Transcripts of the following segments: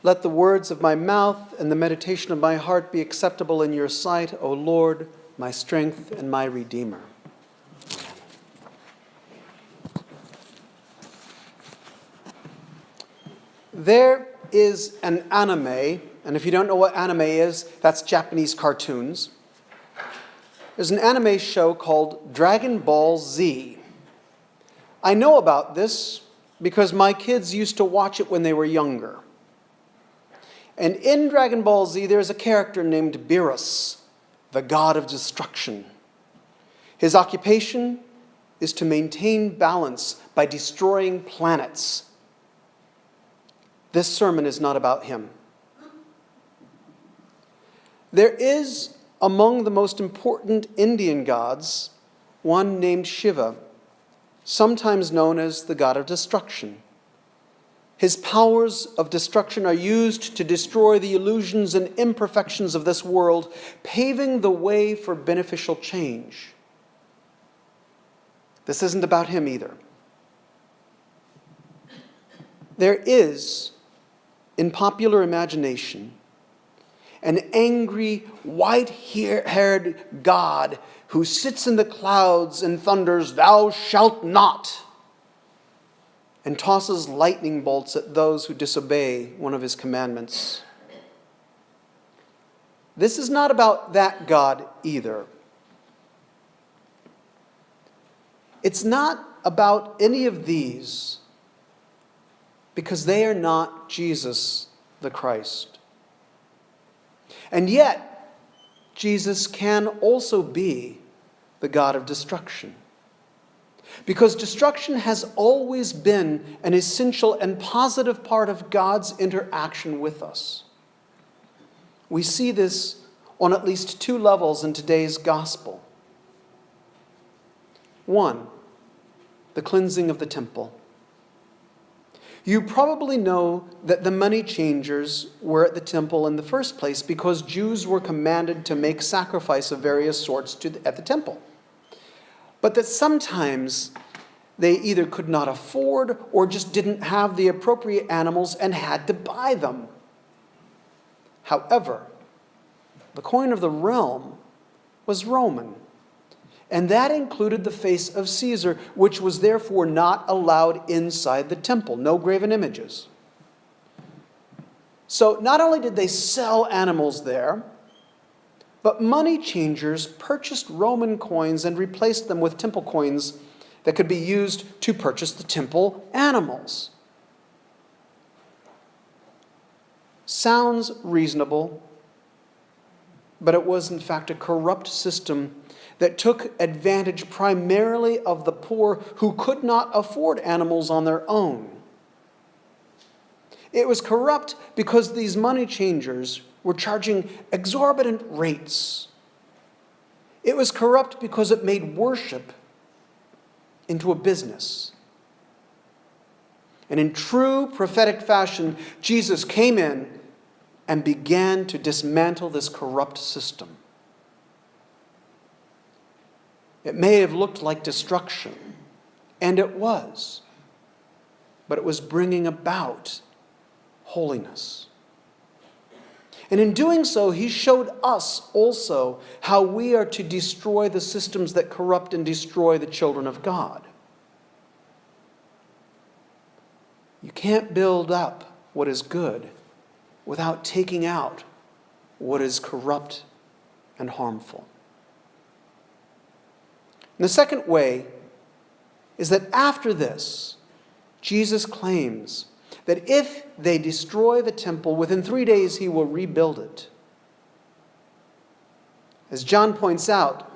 Let the words of my mouth and the meditation of my heart be acceptable in your sight, O Lord, my strength and my Redeemer. There is an anime, and if you don't know what anime is, that's Japanese cartoons. There's an anime show called Dragon Ball Z. I know about this because my kids used to watch it when they were younger. And in Dragon Ball Z, there's a character named Beerus, the god of destruction. His occupation is to maintain balance by destroying planets. This sermon is not about him. There is, among the most important Indian gods, one named Shiva, sometimes known as the god of destruction. His powers of destruction are used to destroy the illusions and imperfections of this world, paving the way for beneficial change. This isn't about him either. There is, in popular imagination, an angry, white-haired god who sits in the clouds and thunders, "Thou shalt not," and tosses lightning bolts at those who disobey one of his commandments. This is not about that God either. It's not about any of these because they are not Jesus the Christ. And yet, Jesus can also be the God of destruction. Because destruction has always been an essential and positive part of God's interaction with us. We see this on at least two levels in today's gospel. One, the cleansing of the temple. You probably know that the money changers were at the temple in the first place because Jews were commanded to make sacrifice of various sorts at the temple. But that sometimes they either could not afford or just didn't have the appropriate animals and had to buy them. However, the coin of the realm was Roman, and that included the face of Caesar, which was therefore not allowed inside the temple. No graven images. So not only did they sell animals there, but money changers purchased Roman coins and replaced them with temple coins that could be used to purchase the temple animals. Sounds reasonable, but it was in fact a corrupt system that took advantage primarily of the poor who could not afford animals on their own. It was corrupt because these money changers were charging exorbitant rates. It was corrupt because it made worship into a business. And in true prophetic fashion, Jesus came in and began to dismantle this corrupt system. It may have looked like destruction, and it was, but it was bringing about holiness. And in doing so, he showed us also how we are to destroy the systems that corrupt and destroy the children of God. You can't build up what is good without taking out what is corrupt and harmful. And the second way is that after this, Jesus claims that if they destroy the temple, within 3 days he will rebuild it. As John points out,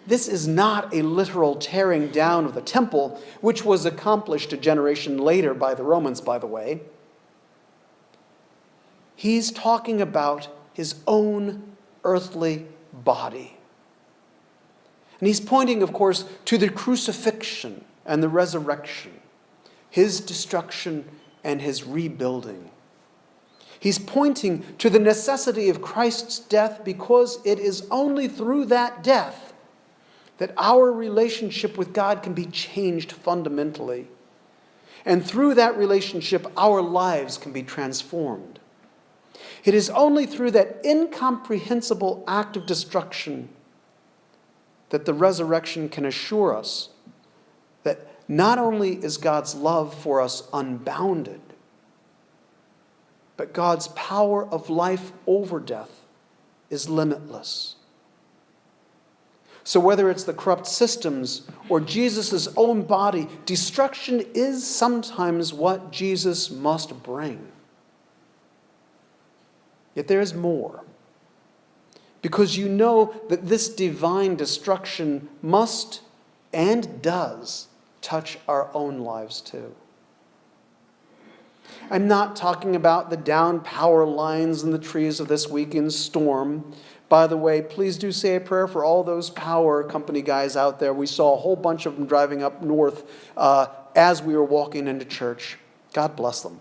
this is not a literal tearing down of the temple, which was accomplished a generation later by the Romans, by the way. He's talking about his own earthly body. And he's pointing, of course, to the crucifixion and the resurrection, his destruction and his rebuilding. He's pointing to the necessity of Christ's death because it is only through that death that our relationship with God can be changed fundamentally. And through that relationship, our lives can be transformed. It is only through that incomprehensible act of destruction that the resurrection can assure us that not only is God's love for us unbounded, but God's power of life over death is limitless. So whether it's the corrupt systems or Jesus' own body, destruction is sometimes what Jesus must bring. Yet there is more. Because you know that this divine destruction must and does touch our own lives too. I'm not talking about the downed power lines in the trees of this weekend's storm. By the way, please do say a prayer for all those power company guys out there. We saw a whole bunch of them driving up north as we were walking into church. God bless them.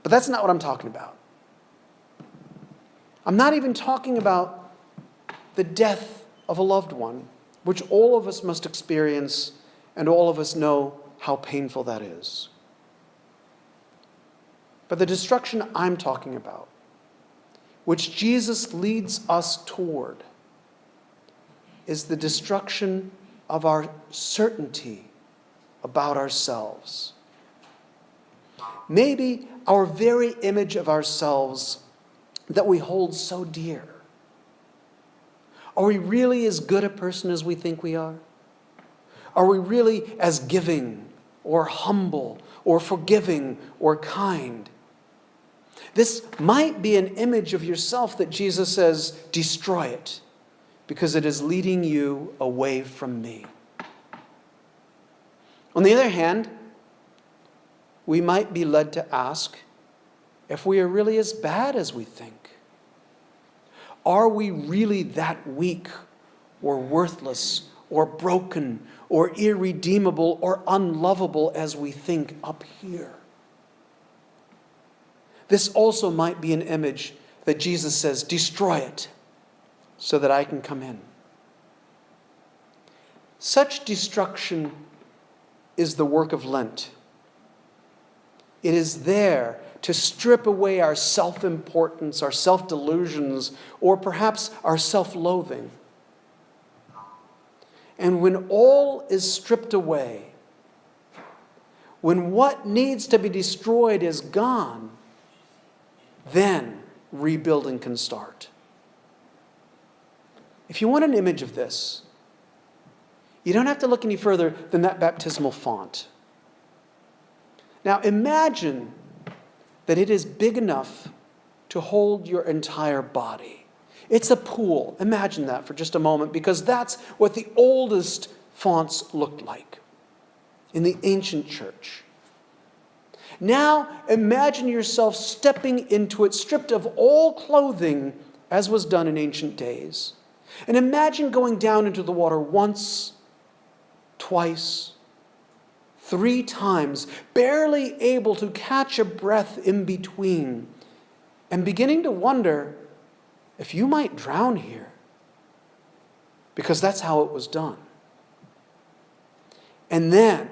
But that's not what I'm talking about. I'm not even talking about the death of a loved one, which all of us must experience, and all of us know how painful that is. But the destruction I'm talking about, which Jesus leads us toward, is the destruction of our certainty about ourselves. Maybe our very image of ourselves that we hold so dear. Are we really as good a person as we think we are? Are we really as giving or humble or forgiving or kind? This might be an image of yourself that Jesus says, destroy it, because it is leading you away from me. On the other hand, we might be led to ask if we are really as bad as we think. Are we really that weak or worthless or broken or irredeemable or unlovable as we think up here? This also might be an image that Jesus says, destroy it so that I can come in. Such destruction is the work of Lent. It is there to strip away our self-importance, our self-delusions, or perhaps our self-loathing. And when all is stripped away, when what needs to be destroyed is gone, then rebuilding can start. If you want an image of this, you don't have to look any further than that baptismal font. Now imagine that it is big enough to hold your entire body. It's a pool. Imagine that for just a moment, because that's what the oldest fonts looked like in the ancient church. Now imagine yourself stepping into it, stripped of all clothing, as was done in ancient days. And imagine going down into the water once, twice, 3 times, barely able to catch a breath in between, and beginning to wonder if you might drown here, because that's how it was done. And then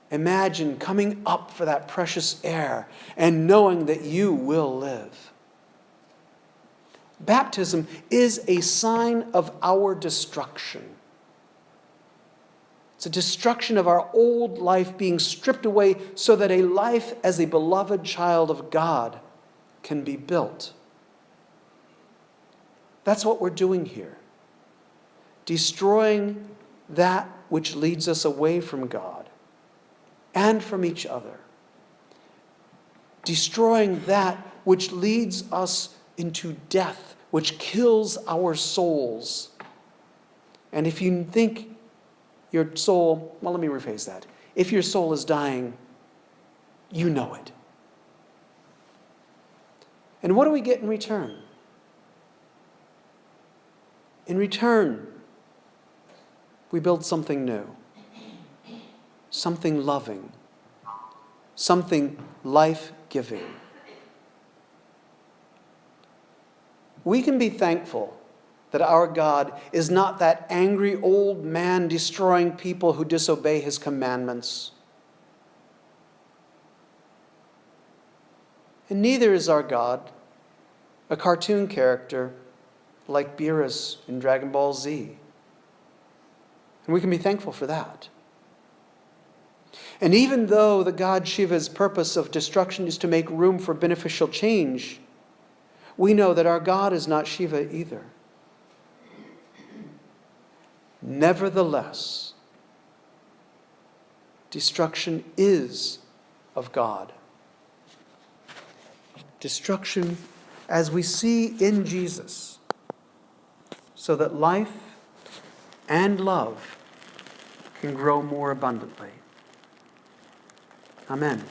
imagine coming up for that precious air and knowing that you will live. Baptism is a sign of our destruction. It's a destruction of our old life being stripped away so that a life as a beloved child of God can be built. That's what we're doing here. Destroying that which leads us away from God and from each other. Destroying that which leads us into death, which kills our souls. And if you think your soul, well, let me rephrase that. If your soul is dying, you know it. And what do we get in return? In return, we build something new, something loving, something life-giving. We can be thankful that our God is not that angry old man destroying people who disobey his commandments. And neither is our God a cartoon character like Beerus in Dragon Ball Z. And we can be thankful for that. And even though the god Shiva's purpose of destruction is to make room for beneficial change, we know that our God is not Shiva either. Nevertheless, destruction is of God. Destruction as we see in Jesus, so that life and love can grow more abundantly. Amen.